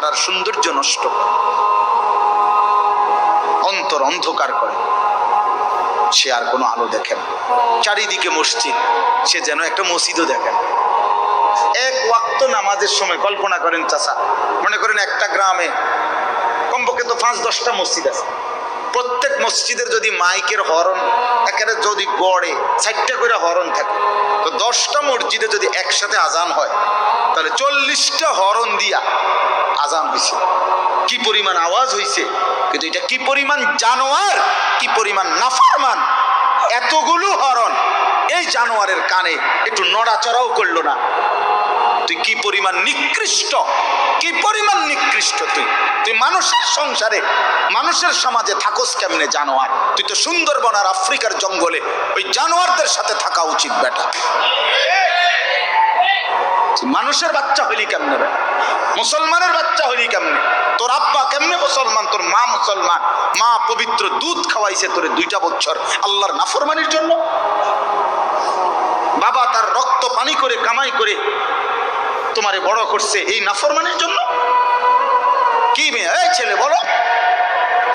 আর সৌন্দর্য নষ্ট করে, অন্তর অন্ধকার করে, সে আর কোনো আলো দেখে না। চারিদিকে মসজিদ, সে যেন একটা মসজিদও দেখে না। এক ওয়াক্ত নামাজের সময় কল্পনা করেন চাচা, মনে করেন একটা গ্রামে কমপক্ষে তো 5-10টা মসজিদ আছে, প্রত্যেক মসজিদের যদি মাইকের হরন একেবারে যদি গড়ে 4টা করে হরন থাকে, তো 10টা মসজিদে যদি একসাথে আজান হয়, তাহলে 40টা হরন দিয়া আজান হয়েছে। কি পরিমাণ আওয়াজ হয়েছে, কিন্তু এটা কি পরিমাণ জানোয়ার, কি পরিমাণ নাফরমান, এতগুলো হরন এই জানোয়ারের কানে একটু নড়াচড়াও করলো না। তুই কি পরিমাণ নিকৃষ্ট, কি পরিমাণ নিকৃষ্ট, তুই মানুষের সংসারে মানুষের সমাজে থাকোস কেমনে জানোয়ার? তুই তো সুন্দরবন আর আফ্রিকার জঙ্গলে ওই জানোয়ারদের সাথে থাকা উচিত বেটা। মানুষের বাচ্চা হইলি কেমনে রে? মুসলমানের বাচ্চা হইলি কেমনে? তোর আব্বা কেমনে মুসলমান, তোর মা মুসলমান, মা পবিত্র দুধ খাওয়াইছে তোরে 2টা বছর আল্লাহর নাফরমানির জন্য। বাবা তার রক্ত পানি করে কামাই করে তোমারে বড় করছে এই নাফরমানির জন্য। কি মেয়ে, এই ছেলে বলো,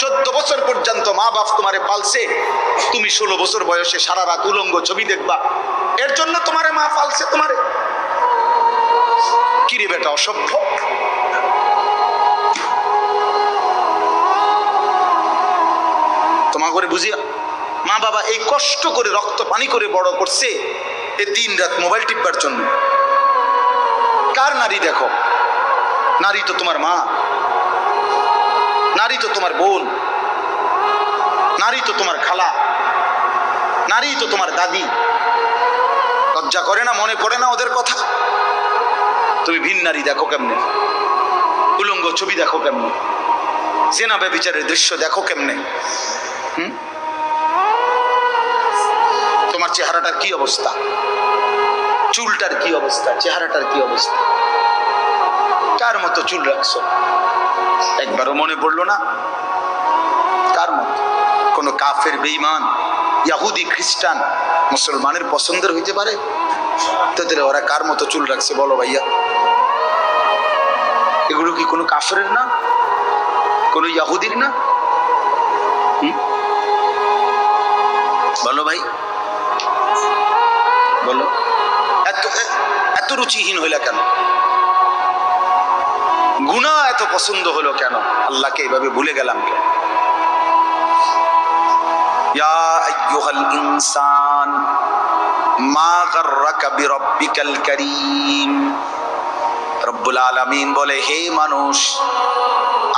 14 বছর পর্যন্ত মা বাপ তোমারে পালছে, তুমি 16 বছর বয়সে সারা রাত উলঙ্গ ছবি দেখবা, এর জন্য তোমারে মা পালছে তোমারে? কিরে বেটা অসভ্য। তোমার করে বুঝিয়া মা বাবা এই কষ্ট করে রক্ত পানি করে বড় করছে এই দিন রাত মোবাইল টিপবার জন্য। কার নারী দেখো? নারী তো তোমার মা, নারী তো তোমার বোন, নারী তো তোমার খালা, নারী তো তোমার দাদি। লজ্জা করে না, মনে পড়ে না ওদের কথা? তুমি ভিন নারী দেখো কেমনে, উলঙ্গ ছবি দেখো কেমনে, জেনা ব্যভিচারের দৃশ্য দেখো কেমনে। তোমার চেহারাটার কি অবস্থা, চুলটার কি অবস্থা, চেহারাটার কি অবস্থা? কার মতো চুল রাখছো? একবারও মনে পড়লো না? কার মতো? কোনো কাফের বেঈমান ইহুদি খ্রিস্টান মুসলমানের পছন্দের হইতে পারে? তাহলে ওরা কার মতো চুল রাখছে বলো ভাইয়া? এগুলো কি কোনো কাফেরের না, কোনো ইহুদির না? বলো ভাই, বলো। এত রুচিহীন হইলা কেন? গুনাহ এত পছন্দ হলো কেন? আল্লাহকে এইভাবে ভুলে গেলাম কেন? ইয়া আইয়ুহাল ইনসান মা গাররাকা বিরাব্বিকাল কারীম। রব্বুল আলামিন বলে, হে মানুষ,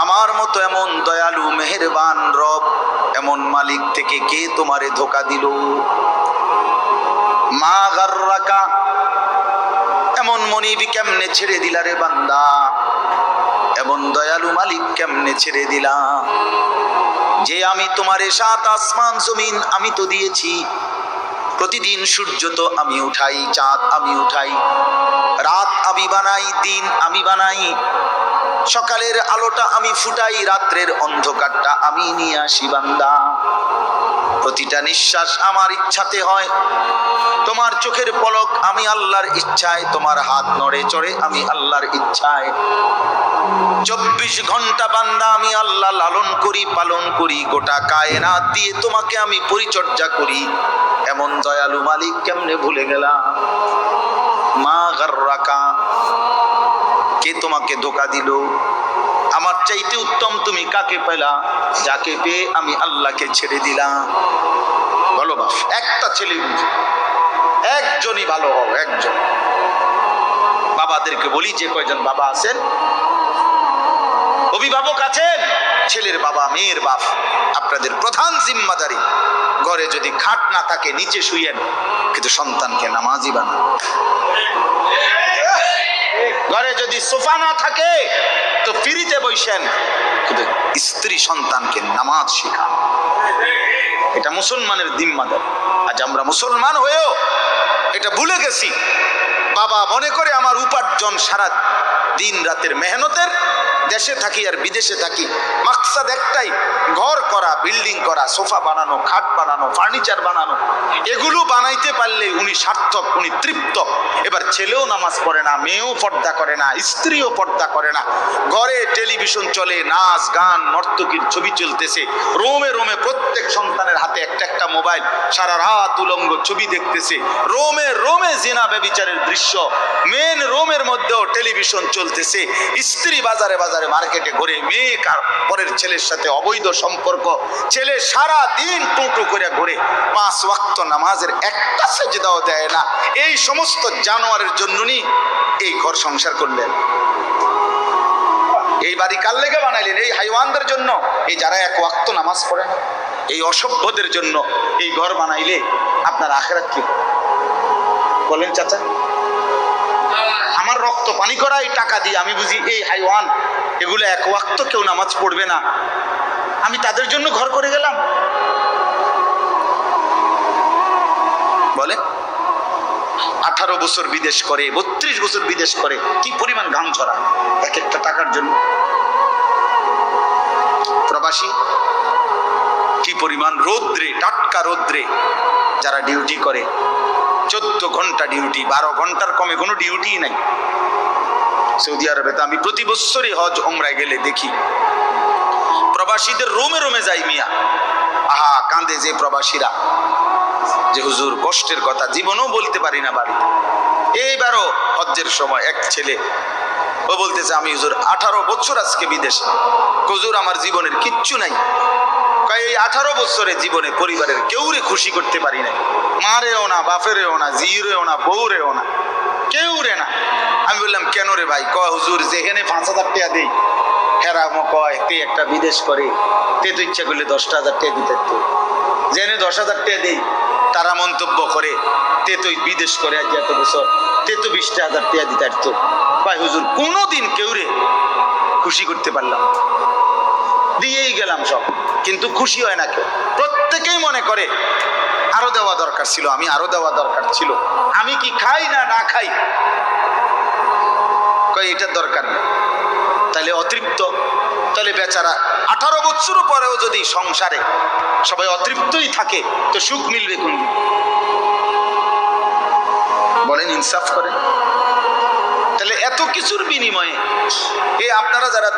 আমার মতো এমন দয়ালু মেহেরবান রব, এমন মালিক থেকে কে তোমারে ধোঁকা দিল? মা গাররাকা, এমন মনিবি কেমনে ছেড়ে দিলা রে বান্দা? এমন দয়ালু মালিক কেমনে ছেড়ে দিলা? যে আমি তোমারে 7 আসমান জমিন আমি তো দিয়েছি, প্রতিদিন সূর্য তো আমি উঠাই, চাঁদ আমি উঠাই, রাত আমি বানাই, দিন আমি বানাই, সকালের আলোটা আমি ফুটাই, রাত্রের অন্ধকারটা আমি নিয়ে আসি বান্দা। প্রতিটা নিঃশ্বাস আমার ইচ্ছাতে হয়, তোমার চোখের পলক আমি আল্লাহর ইচ্ছায়, তোমার হাত নড়ে চড়ে আমি আল্লাহর ইচ্ছায়। 24 ঘন্টা বান্দা আমি আল্লাহ লালন করি, পালন করি, গোটা কায়নাত দিয়ে তোমাকে আমি পরিচর্যা করি। এমন দয়ালু মালিক কেমনে ভুলে গেলাম? মা গাররাকা, কে তোমাকে ধোঁকা দিল? আমার চাইতে উত্তম তুমি কাকে পেলা, যাকে পেয়ে আমি আল্লাহকে ছেড়ে দিলাম? বলো বাপ, একটা ছেলে একজনই ভালো হও, একজন। বাবাদেরকে বলি, যে কয়জন বাবা আছেন, অভিভাবক আছেন, ছেলের বাবা মেয়ের বাপ, আপনাদের প্রধান জিম্মাদারি, ঘরে যদি খাট না থাকে নিচে শুইয়েন, কিন্তু সন্তানকে নামাজি বানান। ঘরে যদি সোফা না থাকে তো ফ্রিতে বসেন, কিন্তু স্ত্রী সন্তানকে নামাজ শেখান। এটা মুসলমানের জিম্মাদারি। আজ আমরা মুসলমান হয়েও এটা ভুলে গেছি। বাবা মনে করে আমার উপার্জন সারা দিন রাতের মেহনতের, দেশে থাকি আর বিদেশে থাকি, মাকসাদ একটাই, ঘর করা, বিল্ডিং করা, সোফা বানানো, খাট বানানো, ফার্নিচার বানানো। এগুলো বানাইতে পারলে উনি সার্থক, উনি তৃপ্ত। এবার ছেলেও নামাজ পড়ে না, মেয়েও পর্দা করে না, স্ত্রীও পর্দা করে না, ঘরে টেলিভিশন চলে, নাচ গান নর্তকীর ছবি চলতেছে, রোমে রোমে প্রত্যেক সন্তানের হাতে একটা একটা মোবাইল, সারা রাত উলঙ্গ ছবি দেখতেছে, রোমে রোমে জিনা ব্যভিচারের দৃশ্য, মেন রোমের মধ্যেও টেলিভিশন চলতেছে, স্ত্রী বাজারে বাজারে মার্কেটে ঘুরে, মেয়ে পরের ছেলের সাথে অবৈধ সম্পর্ক, ছেলে সারা দিন টুটু করে ঘুরে, 5 ওয়াক্ত নামাজের একটা সেজদাও দেয় না। এই সমস্ত জানোয়ারের জন্যই এই ঘর সংসার করলেন, এই বাড়ি কার লেগে বানাইলেন? এই হাইওয়ানদের জন্য, এই যারা 1 ওয়াক্ত নামাজ পড়ে না, এই অসভ্যদের জন্য এই ঘর বানাইলে আপনার আখিরাত কি বলেন চাচা? আমার রক্ত পানি করা এই টাকা দিয়ে আমি বুঝি এই হাইওয়ান এগুলো 1 ওয়াক্ত কেউ নামাজ পড়বে না, আমি তাদের জন্য ঘর করে গেলাম? বলে 18 বছর বিদেশ করে, 32 বছর বিদেশ করে, কি পরিমাণ ঘাম ঝরা এক একটা টাকার জন্য। প্রবাসী কি পরিমাণ রৌদ্রে, টাটকা রৌদ্রে যারা ডিউটি করে, 14 ঘন্টা ডিউটি, 12 ঘন্টার কমে কোনো ডিউটি নাই সৌদি আরবে। তো আমি প্রতি বছরই হজ ওমরায় গেলে দেখি প্রবাসীদের রোমে রোমে যাই মিয়া, আহা কাঁদে যে প্রবাসীরা, যে হুজুর কষ্টের কথা জীবনও বলতে পারি না বাড়িতে। এইবারও হজ্জের সময় এক ছেলে ও বলতেছে, আমি হুজুর 18 বছর আজকে বিদেশে, হুজুর আমার জীবনের কিচ্ছু নাই, এই 18 বছরে জীবনে পরিবারের কেউরে খুশি করতে পারি নাই, মারেও না, বাপেরেও না, জিরেও না, বউরেও না, কেউ রে না। আমি বললাম কেন রে ভাই? কয় হুজুর যেখানে 5,000 টাকা দেই, হেরামো কয় তে একটা বিদেশ করে, তে তো ইচ্ছা করলে 10,000 টাকা দিতে, জেনে 10,000 টাকা দেই, তারা মন্তব্য করে তে তো বিদেশ করে আজ এত বছর, তে তো 20,000 টাকা দিতে পারতো। ভাই হুজুর কোনোদিন কেউ রে খুশি করতে পারলাম, দিয়েই গেলাম সব, কিন্তু খুশি হয় না কেউ। প্রত্যেকেই মনে করে আরো দেওয়া দরকার ছিল, আমি আরো দেওয়া দরকার ছিল, আমি কি খাই না না খাই, কয় এটার দরকার নেই। তাহলে অতৃপ্ত, তাহলে বেচারা 18 বছর পরেও যদি সংসারে সবাই অতৃপ্তই থাকে তো সুখ মিলবে কোন দিন? বলেন, ইনসাফ করেন। তাহলে এত কিছুর বিনিময়ে এই আপনারা যারা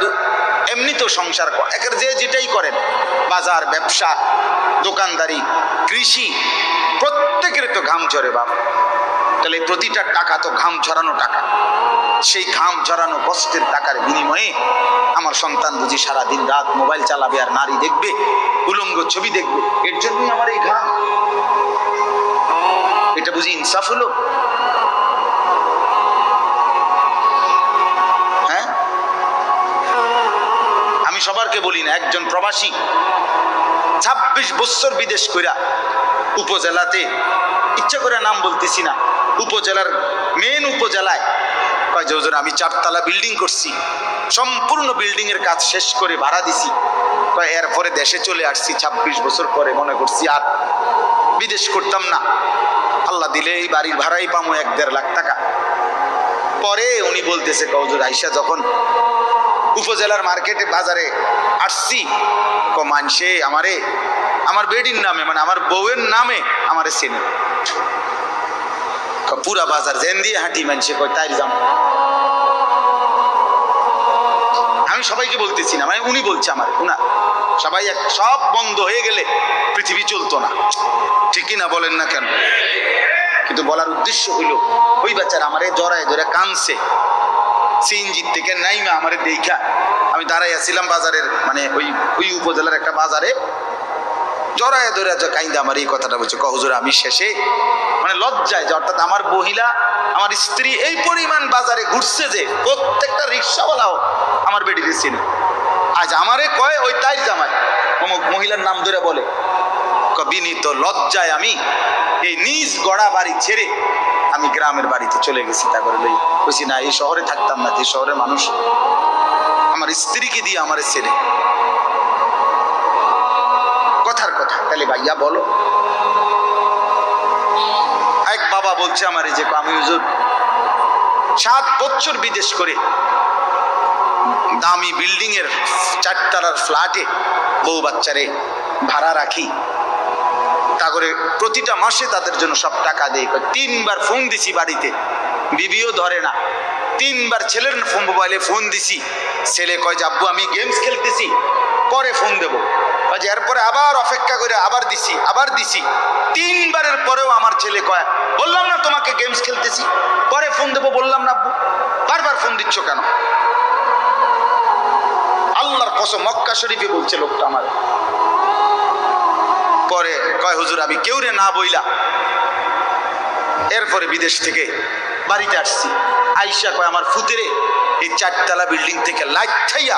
এমনি তো সংসার একের যে যেটাই করেন, বাজার, ব্যবসা, দোকানদারি, কৃষি, প্রত্যেকের তো ঘাম ঝরে বাবা। তাহলে প্রতিটা টাকা তো ঘাম ঝরানো টাকা, সেই ঘাম ঝরানো কষ্টের টাকার বিনিময়ে আমার সন্তান বুঝি সারাদিন রাত মোবাইল চালাবে আর নারী দেখবে, উলঙ্গ ছবি দেখবে, এর জন্যই আমার এই ঘাম। এটা বুঝি ইনসাফ হলো? হ্যাঁ, আমি সবারকে বলি না, একজন প্রবাসী 26 বছর বিদেশ কইরা উপজেলাতে, ইচ্ছা করে নাম বলতেছি না, উপজেলার মেন উপজেলায় কয় যে হুজুর আমি 4 তলা বিল্ডিং করছি, সম্পূর্ণ বিল্ডিং এর কাজ শেষ করে ভাড়া দিছি, কয় এরপরে দেশে চলে আসছি 26 বছর পরে, মনে করছি আর বিদেশ করতাম না, আল্লাহ দিলে এই বাড়ির ভাড়াই পামো 1-1.5 লাখ টাকা। পরে উনি বলতেছে, হুজুর আইসা যখন উপজেলার মার্কেটে বাজারে আসছি, মানসে আমারে আমার বেডির নামে, মানে আমার বউয়ের নামে আমারে চেনে, পুরা বাজার জেন দিয়ে হাঁটি, মানসে কয় তাই যাম। আমি সবাইকে বলতেছি না, মানে উনি বলছে আমার, উনা সবাই সব বন্ধ হয়ে গেলে পৃথিবী চলতো না, ঠিক না বলেন না কেন? কিন্তু বলার উদ্দেশ্য হইল ওই বাচ্চারা আমারে জড়ায় ধরে কানছে, সিএনজি থেকে নাইমা আমারে দেখা, আমি দাঁড়াই আছিলাম বাজারের, মানে ওই উপজেলার একটা বাজারে, জড়ায় ধরে কাইন্দা আমার এই কথাটা বলছে, হুজুর আমি শেষে মানে লজ্জায় যে, অর্থাৎ আমার মহিলা, আমার স্ত্রী এই পরিমাণ বাজারে ঘুরছে যে প্রত্যেকটা রিক্সাওয়ালাও আমার বেডিকে চিনে। আজ আমারে কয় ওই তাই জামাই অমুক মহিলার নাম ধরে বলে, বিনীত লজ্জায় আমি এই নিজ গড়া বাড়ি ছেড়ে আমি গ্রামের বাড়িতে চলে গেছি। তা করে লই বলছি না, এই শহরে থাকতাম না, যে শহরের মানুষ আমার স্ত্রীকে দিয়ে আমারে ছেড়ে, কথার কথা। তাহলে ভাইয়া বলো, এক বাবা বলছে আমার যে আমি হুজুর 7 বছর বিদেশ করে দামি বিল্ডিং এর 4 তলার ফ্ল্যাটে বউ বাচ্চারে ভাড়া রাখি, তা করে প্রতিটা মাসে তাদের জন্য সব টাকা দেই। 3 বার ফোন দিছি বাড়িতে, বিবিও ধরে না, 3 বার ছেলের মোবাইলে ফোন দিছি, ছেলে কয় যে আব্বু আমি গেমস খেলতেছি, পরে ফোন দেবো। এরপরে আবার অপেক্ষা করে আবার দিছি 3বারের পরেও আমার ছেলে কয় বললাম না তোমাকে গেমস খেলতেছি, পরে ফোন দেবো বললাম না আব্বু, বারবার ফোন দিচ্ছ কেন? আল্লাহর কসম মক্কা শরীফে বলছে লোকটা আমার। পরে কয় হুজুর আমি কেউরে না বইলা এরপরে বিদেশ থেকে বাড়িতে আসছি। আইসা কয় আমার ফুতেরে এই 4তলা বিল্ডিং থেকে লাইট খাইয়া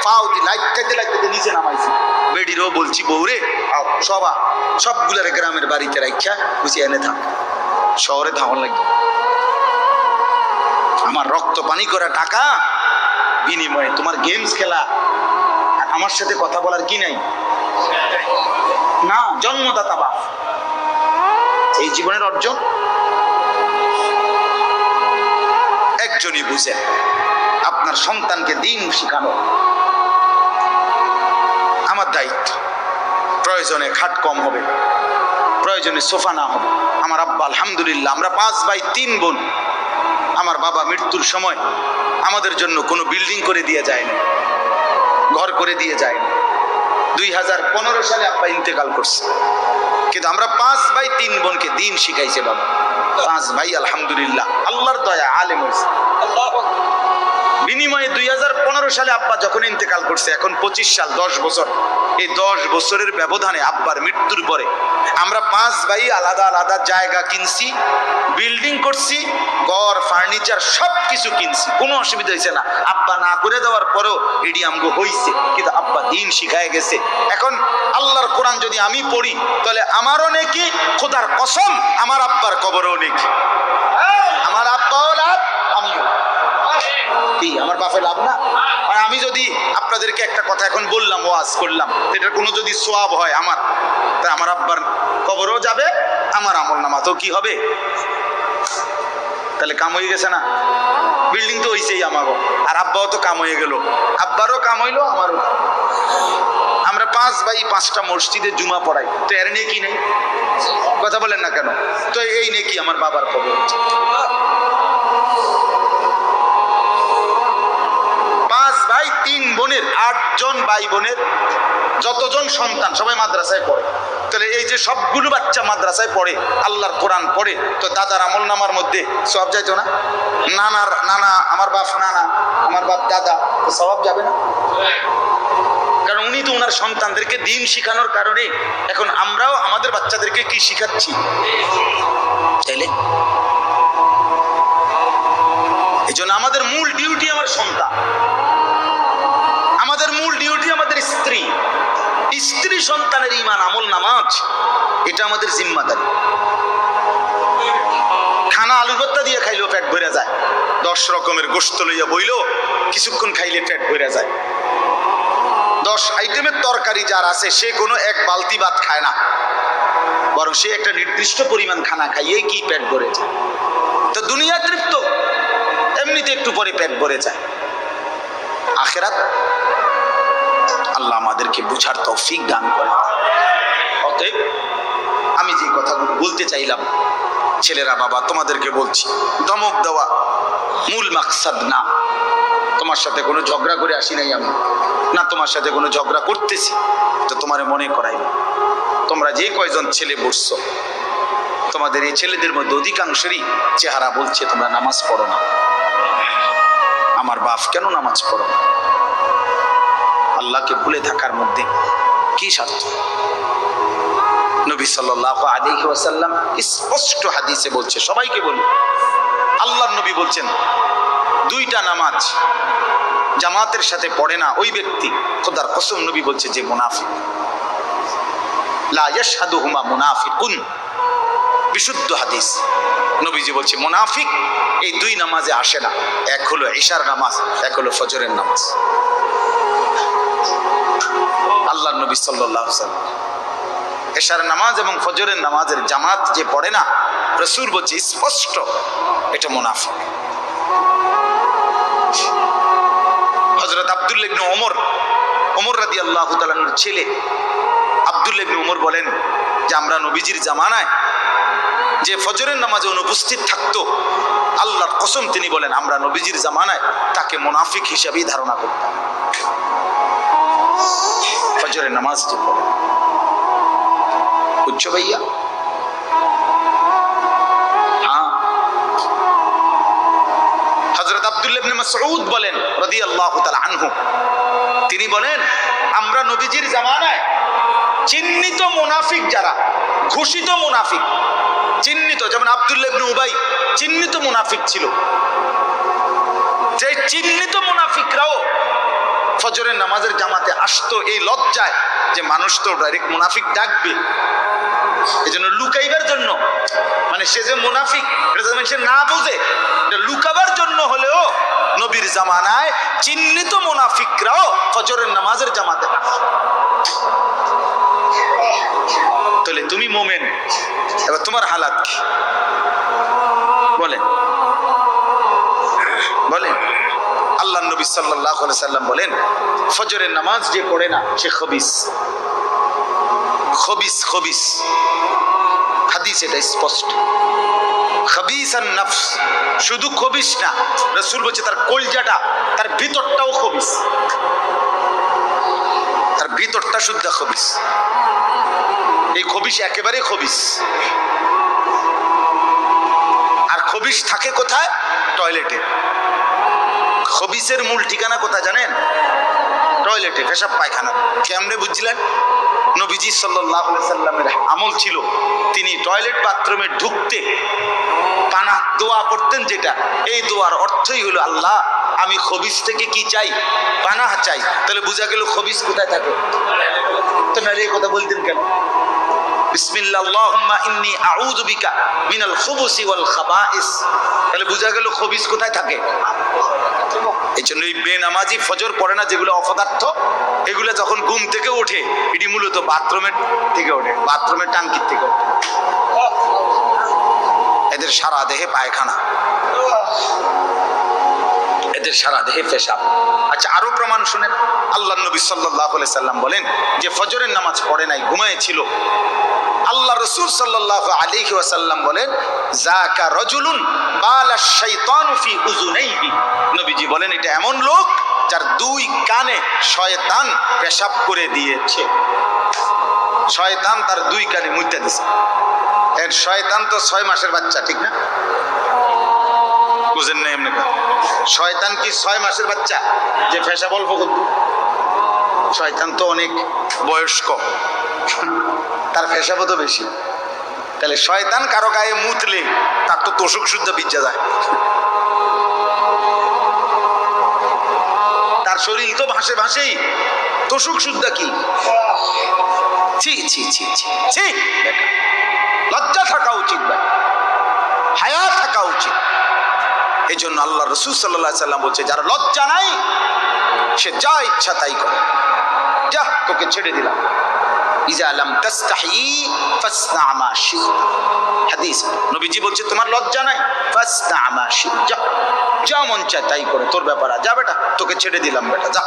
পাও দি লাইট খাইতে লাগতে নিচে নামাইছি। বেডিরও বলছি বউরে সবগুলার গ্রামের বাড়িতে রাখা বুঝি এনে থাক, শহরে থাকন লাগবে। আমার রক্ত পানি করা টাকা বিনিময়ে তোমার গেমস খেলা, আমার সাথে কথা বলার কি নাই? না, জন্মদাতা বাপ। এই জীবনের অর্জন একজনই বুঝেন, আপনার সন্তানকে দিন শিখানো আমার দায়িত্ব। প্রয়োজনে খাট কম হবে, প্রয়োজনে সোফা না হবে। আমার আব্বা আলহামদুলিল্লাহ, আমরা 5 ভাই 3 বোন। আমার বাবা মৃত্যুর সময় আমাদের জন্য কোনো বিল্ডিং করে দিয়ে যায়নি, ঘর করে দিয়ে যায়নি। 2015 সালে আব্বা ইন্তেকাল করছে, কিন্তু আমরা 5 ভাই 3 বোনকে দিন শিখাইছে বাবা। 5 ভাই আলহামদুলিল্লাহ আল্লাহর দয়া আলেম হয়েছে। বিনিময়ে 2015 সালে আব্বা যখন ইন্তেকাল করছে, এখন 25 সাল, 10 বছর। এই 10 বছরের ব্যবধানে আব্বার মৃত্যুর পরে আমরা 5 ভাই আলাদা আলাদা জায়গা কিনছি, বিল্ডিং করছি, ঘর ফার্নিচার সব কিছু কিনছি, কোনো অসুবিধা হয়েছে না। আব্বা না করে দেওয়ার পরেও এডি আমগো হইছে, কিন্তু আব্বা দিন শিখায় গেছে। এখন আল্লাহর কোরআন যদি আমি পড়ি তাহলে আমারও নেকি, খোদার কসম আমার আব্বার কবরও নেকি। আমার আব্বাও লাভ, আমিও। কি আমার বাপে লাভ না? আর আমি যদি আপনাদেরকে একটা কথা এখন বললাম, ওয়াজ করলাম, এটার কোনো যদি সোয়াব হয় আমার, তা আমার আব্বার কবরও যাবে, আমার আমল নামাতেও কি হবে? তাহলে কাম হয়ে গেছে না? বিল্ডিং তো হইছেই আমারও, আর আব্বাও তো কাম হয়ে গেল, আব্বারও কাম হইলো, আমারও। আমরা 5 ভাই 5টা মসজিদে জুমা পড়াই, তো এর নেকি নেই? কথা বলেন না কেন? তো এই নেকি আমার বাবার কবর। 5 ভাই 3 বোনের 8 জন ভাই বোনের যতজন সন্তান সবাই মাদ্রাসায় পড়ে। তাহলে এই যে সবগুলো বাচ্চা মাদ্রাসায় পড়ে, আল্লাহর কোরআন পড়ে, তো দাদার আমল নামার মধ্যে সওয়াব যাইতো না? নানা আমার বাপ নানা, আমার বাপ দাদা, তো সওয়াব যাবে না? কারণ উনি তো ওনার সন্তানদেরকে দিন শিখানোর কারণে এখন আমরাও আমাদের বাচ্চাদেরকে কি শিখাচ্ছি? তাইলে এই জন্য আমাদের মূল ডিউটি আমার সন্তান, আমাদের মূল ডিউটি আমাদের স্ত্রী সন্তানের ঈমান আমল নামাজ, এটা আমাদের জিম্মাদারি। খানা আলু ভর্তা দিয়ে খাইলেও পেট ভরে যায়, 10 রকমের গোশত লইয়া বইলেও কিছুক্ষণ খাইলে পেট ভরে যায়। 10 আইটেমের তরকারি যার আছে সে কোনো 1 বালতি ভাত খায় না, বরং সে একটা নির্দিষ্ট পরিমাণ খানা খাইয়েই কি পেট ভরে যায়। তো দুনিয়া তৃপ্ত, এমনিতে একটু পরে পেট ভরে যায়। আখিরাত আল্লাহ আমাদেরকে বুঝার তৌফিক দান করে। অতএব আমি যে কথাগুলো বলতে চাইলাম, ছেলেরা বাবা তোমাদেরকে বলছি, ধমক দেওয়া মূল মাকসাদ না। তোমার সাথে কোনো ঝগড়া করে আসি নাই আমি, না তোমার সাথে কোনো ঝগড়া করতেছি, তো তোমারে মনে করাই না। তোমরা যে কয়জন ছেলে বসছো, তোমাদের এই ছেলেদের মধ্যে অধিকাংশেরই চেহারা বলছে তোমরা নামাজ পড়ো না। আমার বাপ কেন নামাজ পড়ো না? আল্লাহকে ভুলে থাকার মধ্যে কি স্বার্থ? নবী সাল্লাল্লাহু আলাইহি ওয়াসাল্লাম স্পষ্ট হাদিসে বলছে, সবাইকে বলি, আল্লাহর নবী বলছেন 2টা নামাজ জামাতের সাথে পড়ে না ওই ব্যক্তি, খোদার কসম নবী বলছে যে মুনাফিক। লা ইয়াশহাদুহুমা মুনাফিকুন, বিশুদ্ধ হাদিস। নবীজি বলছে মুনাফিক এই 2 নামাজে আসে না, এক হলো ইশার নামাজ, এক হলো ফজরের নামাজ। আল্লাহর নবী সাল্লাল্লাহু আলাইহি ওয়াসাল্লাম ইশার নামাজ এবং ফজরের নামাজের জামাত যে পড়ে না, রাসূল বলছে স্পষ্ট এটা মুনাফিক। হযরত আব্দুল্লাহ ইবনে ওমর রাদিয়াল্লাহু তাআলার ছেলে আব্দুল্লাহ ইবনে ওমর বলেন যে, আমরা নবীজির জামানায় যে ফজরের নামাজে অনুপস্থিত থাকতো, 2 রাকাত নামাজ পড়তো, 2 রাকাত ফজরের নামাজ পড়তো, 2 রাকাত ইশার নামাজ পড়তো, 2 রাকাত ফজরের নামাজ পড়তো। 2 রাকাত ইশার নামাজ পড়তো, 2 রাকাত ফজরের নামাজ পড়তো। আল্লাহর কসম তিনি বলেন আমরা নবীজির জামানায় তাকে মুনাফিক হিসাবেই ধারণা করতাম। ফজরের নামাজ যে পড়ে, বুঝছো ভাইয়া? হ্যাঁ, হযরত আব্দুল্লাহ ইবনে মাসউদ বলেন রাদিয়াল্লাহু তাআলা আনহু, তিনি বলেন আমরা নবীজির জামানায় চিহ্নিত মুনাফিক যারা, ঘোষিত মুনাফিক, চিহ্নিত, যেমন আব্দুল্লাহ ইবনে উবাই চিহ্নিত মুনাফিক ছিল, যে চিহ্নিত মুনাফিকরাও ফজরের নামাজের জামাতে আসতো এই লজ্জায় যে মানুষ তো ডাইরেক্ট মুনাফিক ডাকবে, এজন্য লুকাইবার জন্য, মানে সে যে মুনাফিক এটা যেন সে না বোঝে, এটা লুকাবার জন্য হলেও নবীর জামানায় চিহ্নিত মুনাফিকরাও ফজরের নামাজের জামাতে আসতো। তাহলে তুমি মোমেন, এবার তোমার হালাত কি বলেন? বলেন। আল্লাহ নবী সাল্লাল্লাহু আলাইহি সাল্লাম বলেন ফজরের নামাজ যে পড়ে না সে খবিস। খবিস, খবিস, হাদিস এটা স্পষ্ট। খবিসান নফস, শুধু খবিস না, রাসূল বলছে তার কলজাটা, তার ভিতরটাও খবিস, তার ভিতরটা শুদ্ধ খবিস। এই খবিস একেবারে খবিস। আর খবিস থাকে কোথায়? টয়লেটে। খবিসের মূল ঠিকানা কোথায় জানেন? টয়লেটে, পেশাব পায়খানা। কেমনে বুঝলেন? নবীজি সাল্লাল্লাহু আলাইহি সাল্লামের আমল ছিল তিনি টয়লেট বাথরুমে ঢুকতে পানাহ দোয়া পড়তেন, যেটা এই দোয়ার অর্থই হলো আল্লাহ আমি খবিস থেকে কি চাই? পানাহ চাই। তাহলে বোঝা গেল খবিস কোথায় থাকে। তো নারে এই কথা বলতেন কেন? বিসমিল্লাহ আল্লাহুম্মা ইন্নী আউযু বিকা মিনাল খুবুসি ওয়াল খাবাইস। তাহলে বোঝা গেল খবিস কোথায় থাকে। এই জন্য এই বেনামাজি ফজর পড়ে না যেগুলো অপদার্থ, এগুলো যখন ঘুম থেকে ওঠে এটি মূলত বাথরুমের থেকে ওঠে, বাথরুমের টাঙ্কির থেকে ওঠে। এদের সারা দেহে পায়খানা, এদের সারা দেহে পেশাব। আচ্ছা আরো প্রমাণ শুনেন। আল্লাহ নবী সাল্লাল্লাহু আলাইহি সাল্লাম বলেন যে ফজরের নামাজ পড়ে নাই, ঘুমায়েছিল, আল্লাহ রাসূল সাল্লাল্লাহু আলাইহি ওয়াসাল্লাম বলেন যাকা রাজুলুন বালাশ শাইতানু ফি উযুনাইহি। নবীজি বলেন এটা এমন লোক যার দুই কানে শয়তান পেশাব করে দিয়েছে। শয়তান তার দুই কানে মুইতা দিয়েছে। এর শয়তান তো 6 মাসের বাচ্চা, ঠিক না? বুঝেন না এমনি কথা? শয়তান কি 6 মাসের বাচ্চা যে পেশাব অল্প করত? শয়তান তো অনেক বয়স্ক, তার পেশাবও তো বেশি। তাহলে শয়তান কারো গায়ে মুতলে তার তো তোষক শুদ্ধ বিজ্জা যায়, তার শরীর তো ভাসে ভাসেই, তোষক শুদ্ধ কি? ছি ছি ছি ছি ছি, লজ্জা থাকা উচিত ভাই, হায়া থাকা উচিত। এই জন্য আল্লাহ রাসূল সাল্লাল্লাহু আলাইহি সাল্লাম বলছে যার লজ্জা নাই সে যা ইচ্ছা তাই করে, যা তোকে ছেড়ে দিলাম। ইজা লাম তাস্তাহি ফাসনা মা শি'তা। হাদিস নবীজি বলছে তোমার লজ্জা নাই, ফাসনা মা শি'তা, যা মন চায় তাই করে, তোর ব্যাপার, যা বেটা তোকে ছেড়ে দিলাম, বেটা যা,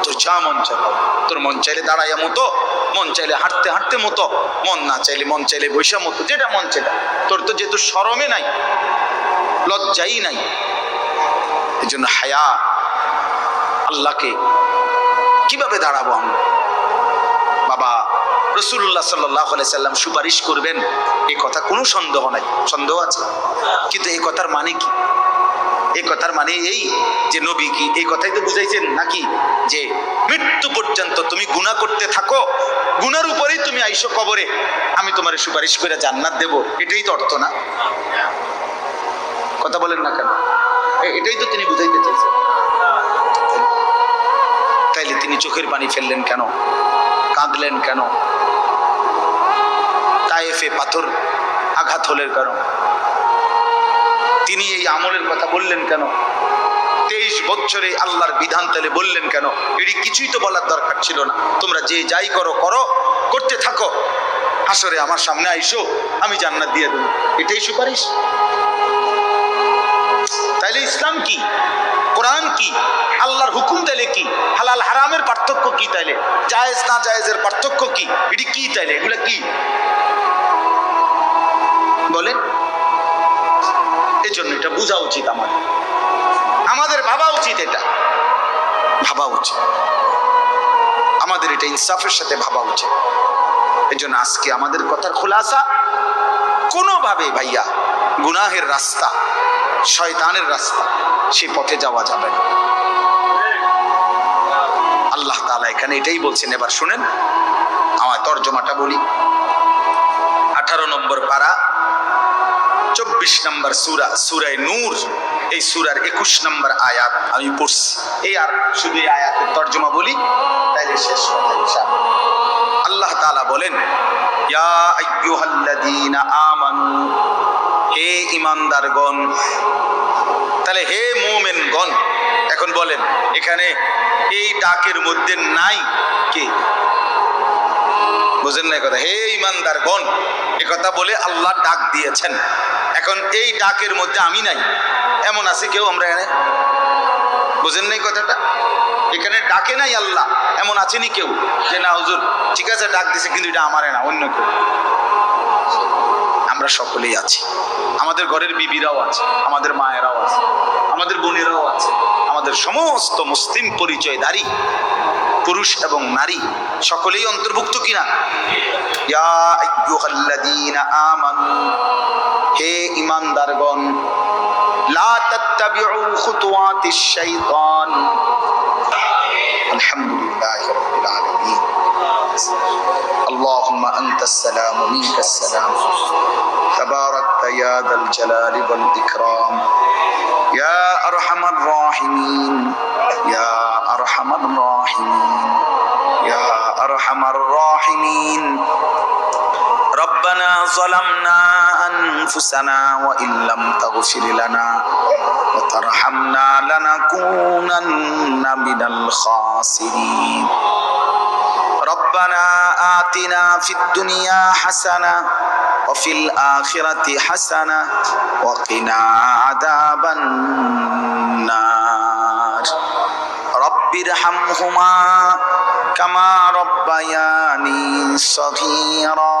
তোর যা মন চায়। তোর মন চাইলে দাঁড়াইয়া মতো, মন চাইলে হাঁটতে হাঁটতে মতো, মন না চাইলে মন চাইলে বৈশা মতো, যেটা মন চাইলে। তোর তো যেহেতু শরমে নাই, লজ্জাই নাই, এই জন্য হায়া। আল্লাহকে কিভাবে দাঁড়াবো আমরা? বাবা রাসূলুল্লাহ সাল্লাল্লাহু আলাইহি সাল্লাম সুপারিশ করবেন এই কথা কোনো সন্দেহ নাই, সন্দেহ আছে? কিন্তু এই কথার মানে কি? এই কথার মানে এই যে নবী কি এই কথাই তো বুঝাইছেন নাকি যে মৃত্যু পর্যন্ত তুমি গুনাহ করতে থাকো, গুনার উপরেই তুমি আইসো কবরে, আমি তোমার সুপারিশ করে জান্নাত দেব, এটাই তো অর্থ না? কথা বলেন না কেন? এটাই তো তিনি বুঝাইতে চাইছেন। তাইলে তিনি চোখের পানি ফেললেন কেন? কাঁদলেন কেন? তায়েফে পাথর আঘাত হলের কারণ তিনি এই আমলের কথা বললেন কেন? 23 বছরে আল্লাহর বিধান তাহলে বললেন কেন? এটি কিছুই তো বলার দরকার ছিল না। তোমরা যে যাই করো করো, করতে থাকো, হাসরে আমার সামনে আইসো, আমি জান্নাত দিয়ে দেব, এটাই সুপারিশ? তাইলে ইসলাম কি? কোরআন কি? আল্লাহর হুকুম তাইলে কি? হালাল হারামের পার্থক্য কি? তাইলে জায়েজ না জায়েজের পার্থক্য কি? এটি কি? তাইলে এগুলা কি বলেন? এই জন্য এটা বোঝা উচিত, আমাদের ভাবা উচিত, এটা ভাবা উচিত, আমাদের এটা ইনসাফের সাথে ভাবা উচিত। এই জন্য আজকে আমাদের কথার খুলাসা, কোনোভাবে ভাইয়া গুনাহের রাস্তা, শয়তানের রাস্তা, সে পথে যাওয়া যাবে না। আল্লাহ তাআলা এখানে এটাই বলছেন। এবার শুনেন, আমার তর্জমাটা বলি। 18 নম্বর পারা, 24 নম্বর সূরা, সূরা নূর, এই সূরার 21 নম্বর আয়াত আমি পড়ছি। এই আর শুধু এই আয়াতের তর্জমা বলি, তাইলে শেষ কথা ইনশাআল্লাহ। আল্লাহ তাআলা বলেন, ইয়া আইয়ুহাল্লাযীনা আমানু, হে ঈমানদারগণ। তাহলে হে মুমিনগণ, এখন বলেন এখানে এই ডাকের মধ্যে নাই কে? বুঝেন না কথা? হে ঈমানদারগণ এ কথা বলে আল্লাহ ডাক দিয়েছেন। এখন এই ডাকের মধ্যে আমি নাই, এমন আছে কেউ? আমরা এখানে বুঝেন নাই কথাটা? এখানে ডাকে নাই আল্লাহ, এমন আছেনি কেউ যে না হুজুর ঠিক আছে ডাক দিছে, কিন্তু এটা আমারে না, অন্য কেউ? আমরা সকলেই আছি। আমাদের ঘরের বিবিরাও আছে, আমাদের মায়েরাও আছে, আমাদের বোনেরাও আছে, আমাদের সমস্ত মুসলিম পরিচয়ধারী পুরুষ এবং নারী সকলেই অন্তর্ভুক্ত কিনা? ইয়া আইয়ুহাল্লাযীনা আমানু, হে ঈমানদারগণ, লা তাত্তাবিউ খুতুওয়াতিশ শাইতান। আলহামদুলিল্লাহি রাব্বিল আলামিন। اللهم أنت السلام ومنك السلام تباركت يا ذا الجلال والإكرام يا أرحم الراحمين يا أرحم الراحمين يا أرحم الراحمين ربنا ظلمنا أنفسنا وإن لم تغفر لنا وترحمنا لنكونن من الخاسرين ربنا آتنا في الدنيا حسنة وفي الآخرة حسنة وقنا عذاب النار رب ارحمهما كما ربياني صغيرا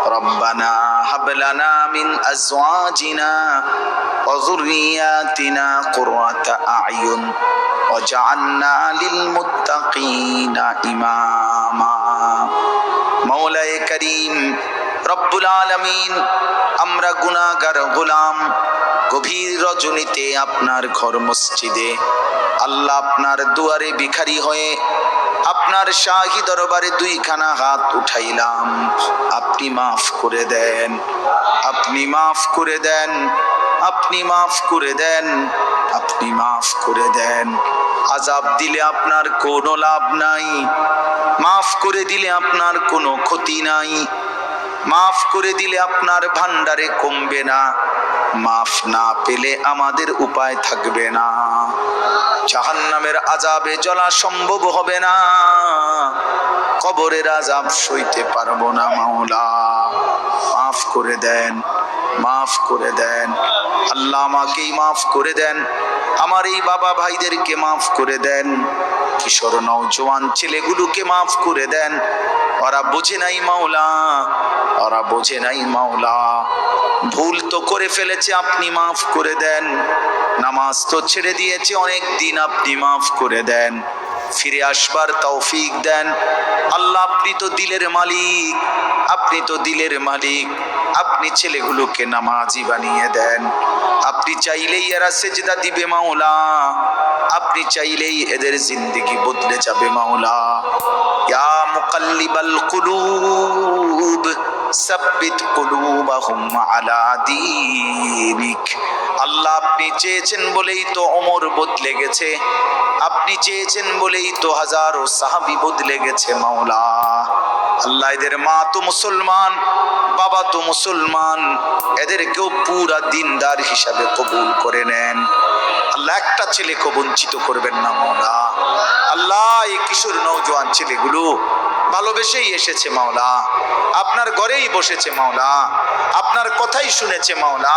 ربنا هب لنا من أزواجنا وذرياتنا قرة أعين وجعلنا للمتقين إماما مولاي كريم রব্বুল আলামিন, আমরা গুনাহগার গোলাম, গভীর রজনীতে আপনার ঘর মসজিদে আল্লাহ আপনার দুয়ারে ভিখারি হয়ে আপনার শাহী দরবারে দুইখানা হাত উঠাইলাম। আপনি মাফ করে দেন, আপনি মাফ করে দেন, আপনি মাফ করে দেন, আপনি মাফ করে দেন। আযাব দিলে আপনার কোনো লাভ নাই, মাফ করে দিলে আপনার কোনো ক্ষতি নাই, মাফ করে দিলে আপনার ভান্ডারে কমবে না, মাফ না পেলে আমাদের উপায় থাকবে না, জাহান্নামের আযাবে জ্বলা সম্ভব হবে না, কবরের আযাব সইতে পারবো না। মাওলা মাফ করে দেন, মাফ করে দেন। আল্লাহ আমাকেই মাফ করে দেন, আমার এই বাবা ভাইদেরকে মাফ করে দেন, কিশোর নওজোয়ান ছেলেগুলোকে মাফ করে দেন। ওরা বোঝে নাই মাওলা, ওরা বোঝে নাই মাওলা, ভুল তো করে ফেলেছে, আপনি মাফ করে দেন। নামাজ তো ছেড়ে দিয়েছে অনেক দিন, আপনি মাফ করে দেন, ফিরে আসবার তৌফিক দেন। আল্লাহ আপনি তো দিলের মালিক, আপনি তো দিলের মালিক, আপনি ছেলেগুলোকে নামাজি বানিয়ে দেন। আপনি চাইলেই এরা সেজদা দিবে মাওলা, আপনি চাইলেই এদের জিন্দেগি বদলে যাবে মাওলা। ইয়া মুকাল্লিবাল কুলুব সাব্বিত কুলুবাহুম আলা দীনিক। আল্লাহ আপনি চেয়েছেন বলেই তো ওমর বদলে গেছে, আপনি চেয়েছেন বলেই তো হাজারো সাহাবী বদলে গেছে মাওলা। আল্লাহ এদের মা তো মুসলমান, বাবা তো মুসলমান, এদেরকেও পুরা দিনদার হিসাবে কবুল করে নেন। আল্লাহ একটা ছেলেকে বঞ্চিত করবেন না মাওলা। আল্লাহ এই কিশোর নওজোয়ান ছেলেগুলো ভালোবেসেই এসেছে মাওলা, আপনার ঘরেই বসেছে মাওলা, আপনার কথাই শুনেছে মাওলা।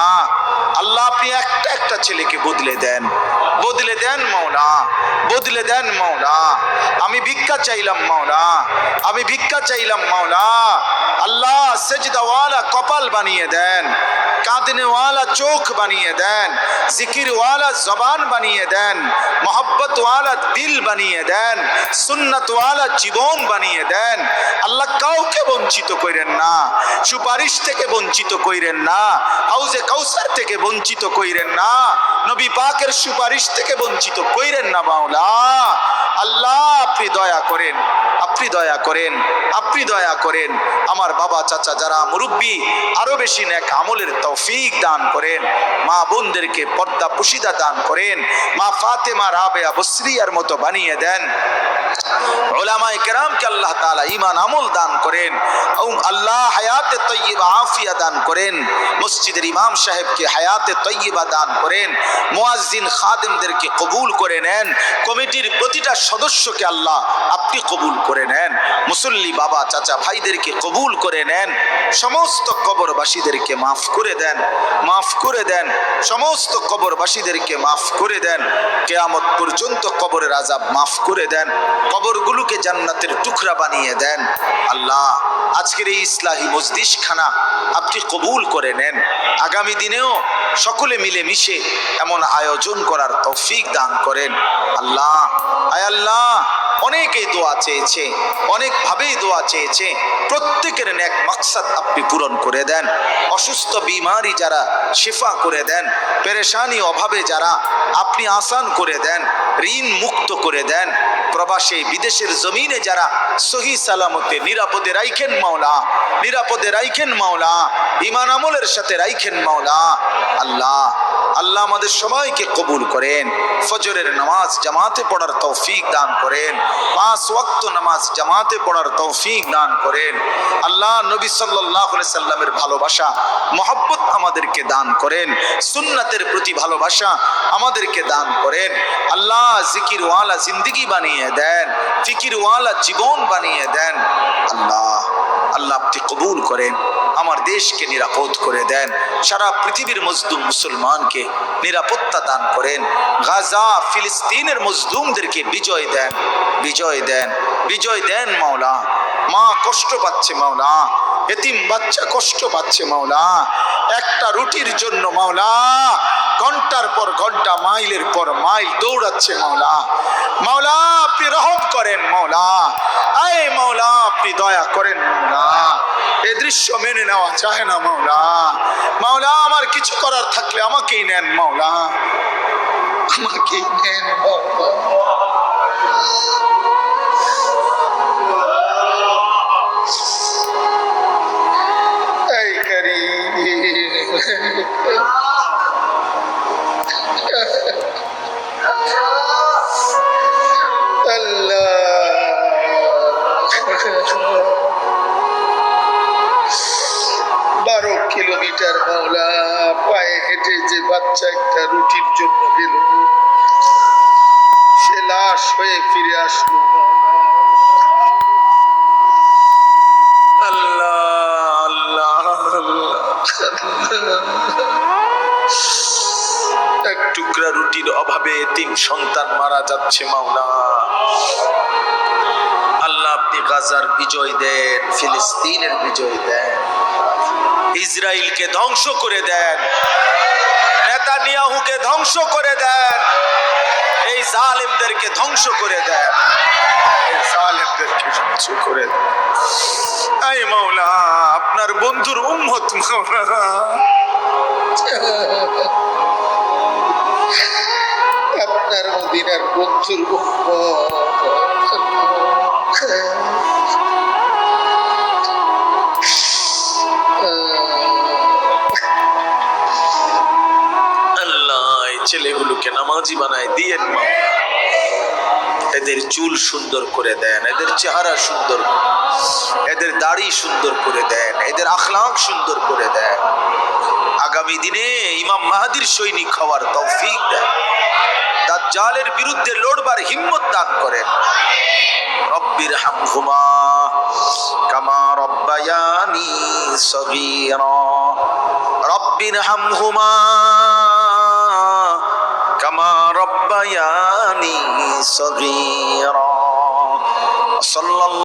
আল্লাহ আপনি একটা একটা ছেলেকে বদলে দেন, বদলে দেন মাওলা, বদলে দেন মাওলা। আমি ভিক্ষা চাইলাম মাওলা, আমি ভিক্ষা চাইলাম মাওলা। আল্লাহ সেজদাওয়ালা কপাল বানিয়ে দেন, কাঁদনেওয়ালা চোখ বানিয়ে দেন, জিকিরওয়ালা জবান বানিয়ে দেন, মোহব্বতওয়ালা দিল বানিয়ে দেন, সুন্নতওয়ালা জীবন বানিয়ে দেন। আল্লাহ কাউকে বঞ্চিত করেন না, সুপারিশ থেকে বঞ্চিত কইরেন না, হাউজে কাউসার থেকে বঞ্চিত কইরেন না, নবী পাকের সুপারিশ থেকে বঞ্চিত কইরেন না মাওলা। আল্লাহ আপনি দয়া করেন, আপনি দয়া করেন, আপনি দয়া করেন। আমার বাবা চাচা যারা মুরব্বী, আরো বেশি নেক আমলের তৌফিক দান করেন। মা বোনদেরকে পর্দা পুশিদা দান করেন। মা ফাতেমা রাবেয়া বসরিয়ার মতো বানিয়ে দেন। উলামায়ে কেরামকে আল্লাহ তাআলা ঈমান আমল দান করেন। আল্লাহ হায়াতে তয়্যিবা আফিয়া দান করেন। মসজিদের ইমাম সাহেবকে হায়াতে তয়্যিবা দান করেন। মুয়াজ্জিন খাদেমদেরকে কবুল করে নেন। কমিটির প্রতিটা সদস্যকে আল্লাহ আপনি কবুল করে নেন। মুসল্লি বাবা চাচা ভাইদেরকে কবুল করে নেন। সমস্ত কবরবাসীদেরকে মাফ করে দেন, মাফ করে দেন। সমস্ত কবরবাসীদেরকে মাফ করে দেন। কিয়ামত পর্যন্ত কবরের আযাব মাফ করে দেন। কবরগুলোকে জান্নাতের টুকরা বানিয়ে দেন। আল্লাহ আজকের এই ইসলাহি মজলিসখানা আপনি কবুল করে নেন। আগামী দিনেও সকলে মিলে মিশে এমন আয়োজন করার তৌফিক দান করেন। আল্লাহ, আয় আল্লাহ, অনেকেই দোয়া চেয়েছে, অনেকভাবেই দোয়া চেয়েছে। প্রত্যেকের নেক মাকসাদ আপনি পূরণ করে দেন। অসুস্থ বিমারি যারা শিফা করে দেন, পেরেশানি অভাবে যারা আপনি আসান করে দেন, ঋণ মুক্ত করে দেন। প্রবাসী বিদেশের জমিনে যারা সহি সালামতে নিরাপদে রাইখেন মাওলা, নিরাপদে রাইখেন মাওলা, ঈমান আমলের সাথে রাইখেন মাওলা। আল্লাহ, আল্লাহ আমাদের সবাইকে কবুল করেন। ফজরের নামাজ জামাতে পড়ার তৌফিক দান করেন। 5 ওয়াক্ত নামাজ জামাতে পড়ার তৌফিক দান করেন। আল্লাহ নবী সাল্লাল্লাহু আলাইহি সাল্লামের ভালোবাসা মহব্বত আমাদেরকে দান করেন। সুন্নাতের প্রতি ভালোবাসা আমাদেরকে দান করেন। আল্লাহ জিকিরওয়ালা জিন্দেগি বানিয়ে দেন, ফিকিরওয়ালা জীবন বানিয়ে দেন। আল্লাহ, আল্লাহ আপনি কবুল করেন। আমার দেশকে নিরাপদ করে দেন। সারা পৃথিবীর মজলুম মুসলমানকে নিরাপত্তা দান করেন। গাজা ফিলিস্তিনের মজলুমদেরকে বিজয় দেন, বিজয় দেন, বিজয় দেন মাওলা। মা কষ্ট পাচ্ছে মাওলা, এতিম বাচ্চা কষ্ট পাচ্ছে মাওলা। একটা রুটির জন্য মাওলা ঘন্টার পর ঘন্টা, মাইলের পর মাইল দৌড়াচ্ছে মাওলা। মাওলা আপনি রহম করেন মাওলা, আয় মাওলা আপনি দয়া করেন মাওলা। এ দৃশ্য মেনে নেওয়া যায় না মাওলা। মাওলা আমার কিছু করার থাকলে আমাকেই নেন মাওলা, আমাকেই নেন মাওলা। এই কারীম আল্লাহ, 12 কিলোমিটার মাওলা পায়ে হেঁটে যে বাচ্চা একটা রুটির জন্য গেল, সে লাশ হয়ে ফিরে আসলো। আল্লাহ, আল্লাহ, এক টুকরা রুটির অভাবে এতিম সন্তান মারা যাচ্ছে মাওলা। আল্লাহ আপনি গাজার বিজয় দেন, ফিলিস্তিনের বিজয় দেন, ইসরায়েলকে ধ্বংস করে দেন, নেতানিয়াহুকে ধ্বংস করে দেন, এই জালেমদেরকে ধ্বংস করে দেন, এই জালেমদেরকে ধ্বংস করে দেন। আয় মাওলা আপনার বন্ধুর উম্মত মাওলা, আপনার মদিনার বন্ধুর উম্মত। আল্লাহ এই ছেলেগুলোকে নামাজি বানায় দিয়েন মাওলা। এদের চুল সুন্দর করে দেন, এদের চেহারা সুন্দর, এদের দাড়ি সুন্দর করে দেন, এদের আখলাক সুন্দর করে দেন। আগামী দিনে ইমাম মাহাদির সৈনিক হওয়ার তৌফিক দেন। দাজ্জালের বিরুদ্ধে লড়বার হিম্মত দান করেন। রব্বির হামহুমা কামা রব্বায়ানি সগীরা রব্বিরহামহুমা কামা রব্বায়ানি সগীরা। সাল্লাল্লাহু